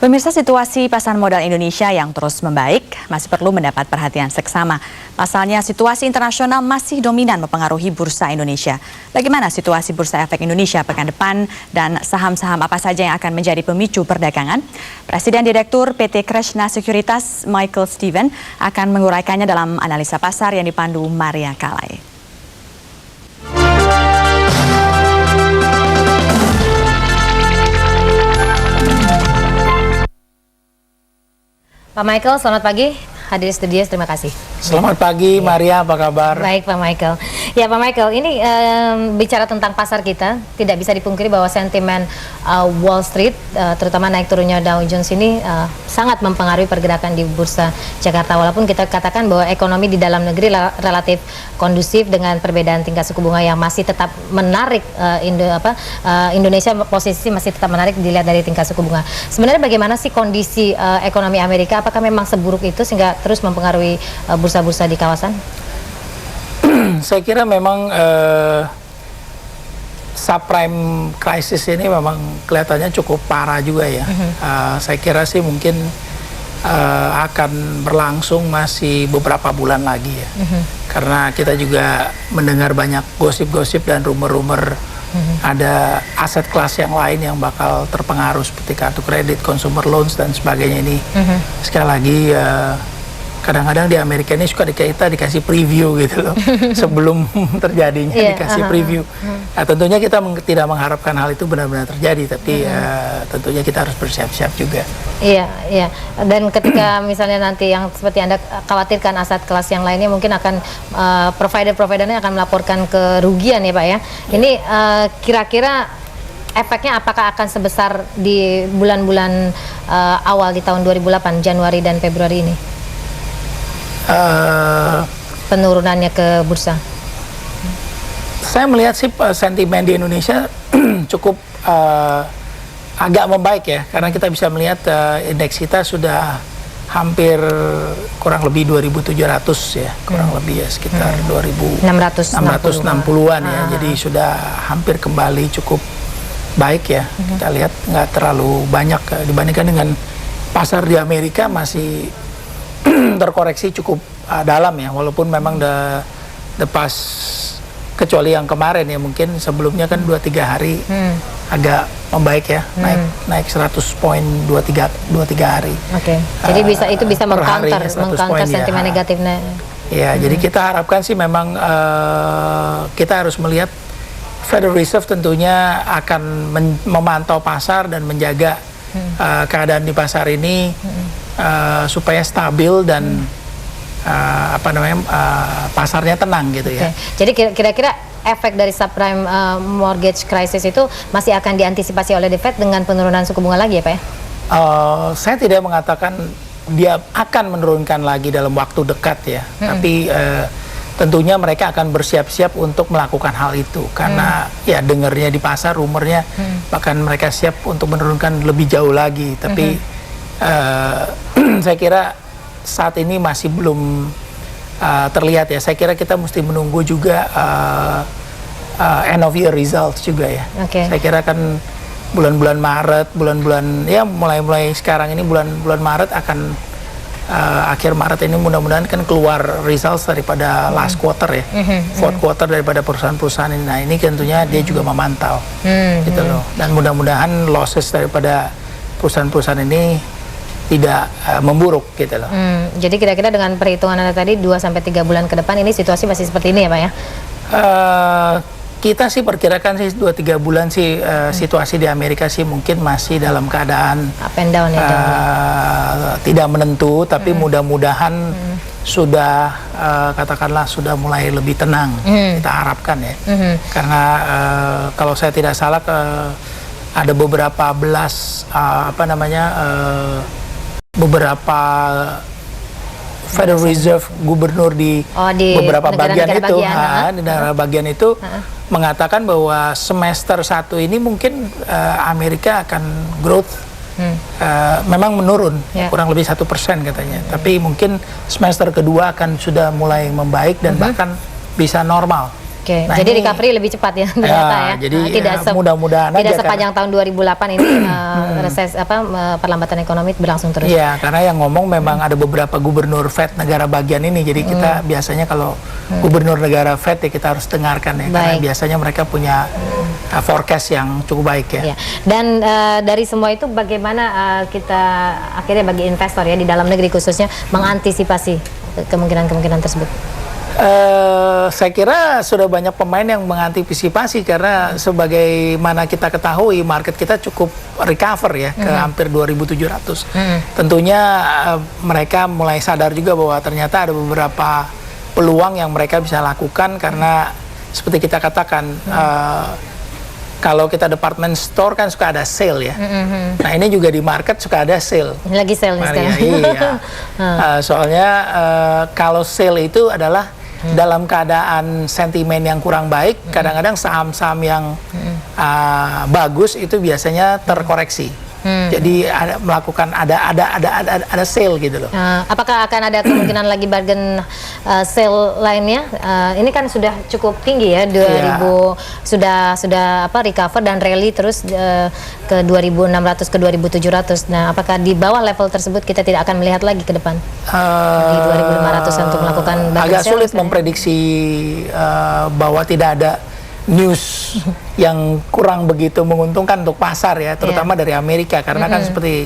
Pemirsa, situasi pasar modal Indonesia yang terus membaik masih perlu mendapat perhatian seksama. Pasalnya, situasi internasional masih dominan mempengaruhi bursa Indonesia. Bagaimana situasi Bursa Efek Indonesia pekan depan dan saham-saham apa saja yang akan menjadi pemicu perdagangan? Presiden Direktur PT Krishna Sekuritas Michael Steven akan menguraikannya dalam analisa pasar yang dipandu Maria Kalai. Pak Michael, selamat pagi. Hadir di studio, terima kasih. Selamat pagi, Maria, apa kabar? Baik, Pak Michael. Ya, Pak Michael, ini bicara tentang pasar kita, tidak bisa dipungkiri bahwa sentimen Wall Street, terutama naik turunnya Dow Jones ini sangat mempengaruhi pergerakan di Bursa Jakarta. Walaupun kita katakan bahwa ekonomi di dalam negeri relatif kondusif dengan perbedaan tingkat suku bunga yang masih tetap menarik, Indonesia posisi masih tetap menarik dilihat dari tingkat suku bunga. Sebenarnya bagaimana sih kondisi ekonomi Amerika? Apakah memang seburuk itu sehingga terus mempengaruhi bursa-bursa di kawasan? Saya kira memang subprime crisis ini memang kelihatannya cukup parah juga ya. Saya kira sih mungkin akan berlangsung masih beberapa bulan lagi ya. Karena kita juga mendengar banyak gosip-gosip dan rumor-rumor ada aset kelas yang lain yang bakal terpengaruh seperti kartu kredit, consumer loans dan sebagainya ini. Sekali lagi kadang-kadang di Amerika ini suka dikasih preview gitu loh sebelum terjadinya dikasih preview. Nah, tentunya kita tidak mengharapkan hal itu benar-benar terjadi, tapi tentunya kita harus bersiap-siap juga. Iya, iya. Dan ketika misalnya nanti yang seperti Anda khawatirkan aset kelas yang lainnya mungkin akan provider-providernya akan melaporkan kerugian ya Pak ya. Ini kira-kira efeknya apakah akan sebesar di bulan-bulan awal di tahun 2008, Januari dan Februari ini? Penurunannya ke bursa. Saya melihat sih sentimen di Indonesia cukup agak membaik ya, karena kita bisa melihat indeks kita sudah hampir kurang lebih 2.700 ya, kurang lebih ya sekitar 2.660-an ya. Jadi sudah hampir kembali cukup baik ya. Kita lihat nggak terlalu banyak dibandingkan dengan pasar di Amerika masih terkoreksi cukup dalam ya, walaupun memang the past, kecuali yang kemarin ya, mungkin sebelumnya kan 2-3 hari agak membaik ya, naik 100 poin 2-3 hari. Oke. Jadi itu bisa mengcounter sentimen negatifnya. Ya, jadi kita harapkan sih memang kita harus melihat Federal Reserve tentunya akan memantau pasar dan menjaga keadaan di pasar ini supaya stabil dan pasarnya tenang gitu ya. Jadi kira-kira efek dari subprime mortgage crisis itu masih akan diantisipasi oleh The Fed dengan penurunan suku bunga lagi ya Pak ya? Saya tidak mengatakan dia akan menurunkan lagi dalam waktu dekat ya, tapi tentunya mereka akan bersiap-siap untuk melakukan hal itu karena ya dengarnya di pasar rumornya bahkan mereka siap untuk menurunkan lebih jauh lagi, tapi saya kira saat ini masih belum terlihat ya. Saya kira kita mesti menunggu juga end of year results juga ya. Saya kira kan bulan-bulan Maret, bulan-bulan ya mulai sekarang ini bulan Maret akan akhir Maret ini mudah-mudahan kan keluar results daripada last quarter ya, fourth quarter daripada perusahaan-perusahaan ini. Nah ini tentunya dia juga memantau gitu loh, dan mudah-mudahan losses daripada perusahaan-perusahaan ini tidak memburuk gitu loh. Jadi kira-kira dengan perhitungan Anda tadi 2-3 bulan ke depan ini situasi masih seperti ini ya Pak ya? Kita sih perkirakan sih 2-3 bulan sih situasi di Amerika sih mungkin masih dalam keadaan up and down ya, tidak menentu, tapi mudah-mudahan sudah katakanlah sudah mulai lebih tenang, kita harapkan ya. Karena kalau saya tidak salah ada beberapa beberapa Federal Reserve gubernur di beberapa bagian itu, di negara bagian itu mengatakan bahwa semester 1 ini mungkin Amerika akan growth memang menurun, kurang lebih 1% katanya. Tapi mungkin semester kedua akan sudah mulai membaik dan bahkan bisa normal. Oke, Nah, jadi ini- recovery lebih cepat ya ternyata ya. jadi, tidak ya, mudah-mudahan tidak aja, sepanjang tahun 2008 ini perlambatan ekonomi berlangsung terus. Iya, karena yang ngomong memang ada beberapa gubernur Fed negara bagian ini. Jadi kita biasanya kalau gubernur negara Fed ya kita harus dengarkan ya. Karena Baik. biasanya mereka punya forecast yang cukup baik ya. Ya. Dan dari semua itu bagaimana kita akhirnya bagi investor ya di dalam negeri khususnya mengantisipasi kemungkinan-kemungkinan tersebut? Saya kira sudah banyak pemain yang mengantisipasi karena sebagaimana kita ketahui market kita cukup recover ya ke hampir 2.700. Tentunya mereka mulai sadar juga bahwa ternyata ada beberapa peluang yang mereka bisa lakukan karena seperti kita katakan kalau kita department store kan suka ada sale ya. Nah ini juga di market suka ada sale. Lagi sale nih Maria, sekarang. iya. Soalnya kalau sale itu adalah dalam keadaan sentimen yang kurang baik, kadang-kadang saham-saham yang bagus itu biasanya terkoreksi. Jadi ada sale gitu loh. Apakah akan ada kemungkinan lagi bargain sale lainnya? Ini kan sudah cukup tinggi ya, 2000 sudah recover dan rally terus ke 2.600 ke 2.700. Nah, apakah di bawah level tersebut kita tidak akan melihat lagi ke depan di 2.500 untuk melakukan bargain agak sale sulit misalnya? memprediksi bahwa tidak ada news yang kurang begitu menguntungkan untuk pasar ya, terutama dari Amerika karena kan seperti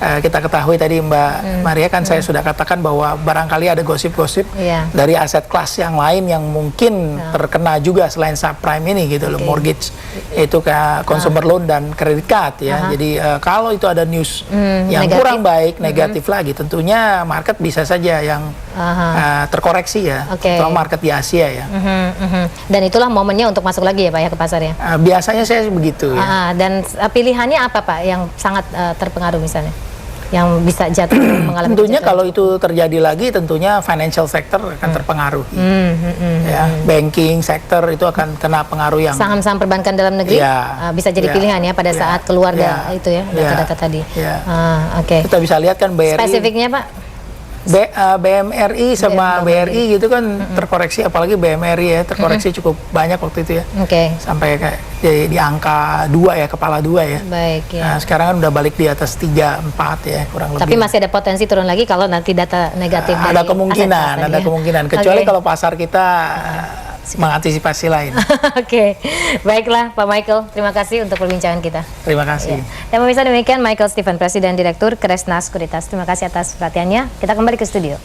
kita ketahui tadi Mbak Maria kan saya sudah katakan bahwa barangkali ada gosip-gosip dari aset kelas yang lain yang mungkin terkena juga selain subprime ini gitu loh, mortgage itu kayak consumer loan dan credit card ya. Jadi kalau itu ada news yang negatif. kurang baik, negatif lagi, tentunya market bisa saja yang terkoreksi ya, terutama market di Asia ya. Dan itulah momennya untuk masuk lagi ya Pak ya ke pasar ya? Biasanya saya begitu ya. Dan pilihannya apa Pak yang sangat terpengaruh misalnya? Yang bisa jatuh mengalami Tentunya kejatuhan? kalau itu terjadi lagi tentunya financial sector akan terpengaruh. Ya, banking sector itu akan kena pengaruh yang saham-saham perbankan dalam negeri bisa jadi pilihan ya pada saat keluarga itu ya data-data tadi. Oke. Kita bisa lihat kan BRI. Spesifiknya Pak? BMRI sama BRI gitu kan terkoreksi, apalagi BMRI ya terkoreksi cukup banyak waktu itu ya. Sampai kayak di angka 2 ya, kepala 2 ya. Baik ya. Nah, sekarang kan udah balik di atas 3, 4 ya kurang lebih. Tapi masih ada potensi turun lagi kalau nanti data negatif dari ada kemungkinan, aset ada ya. kemungkinan. Kecuali kalau pasar kita mengantisipasi lain. Oke, baiklah Pak Michael, terima kasih untuk perbincangan kita. Terima kasih. Dan pemirsa demikian Michael Stephen, Presiden Direktur Kresna Sekuritas. Terima kasih atas perhatiannya. Kita kembali ke studio.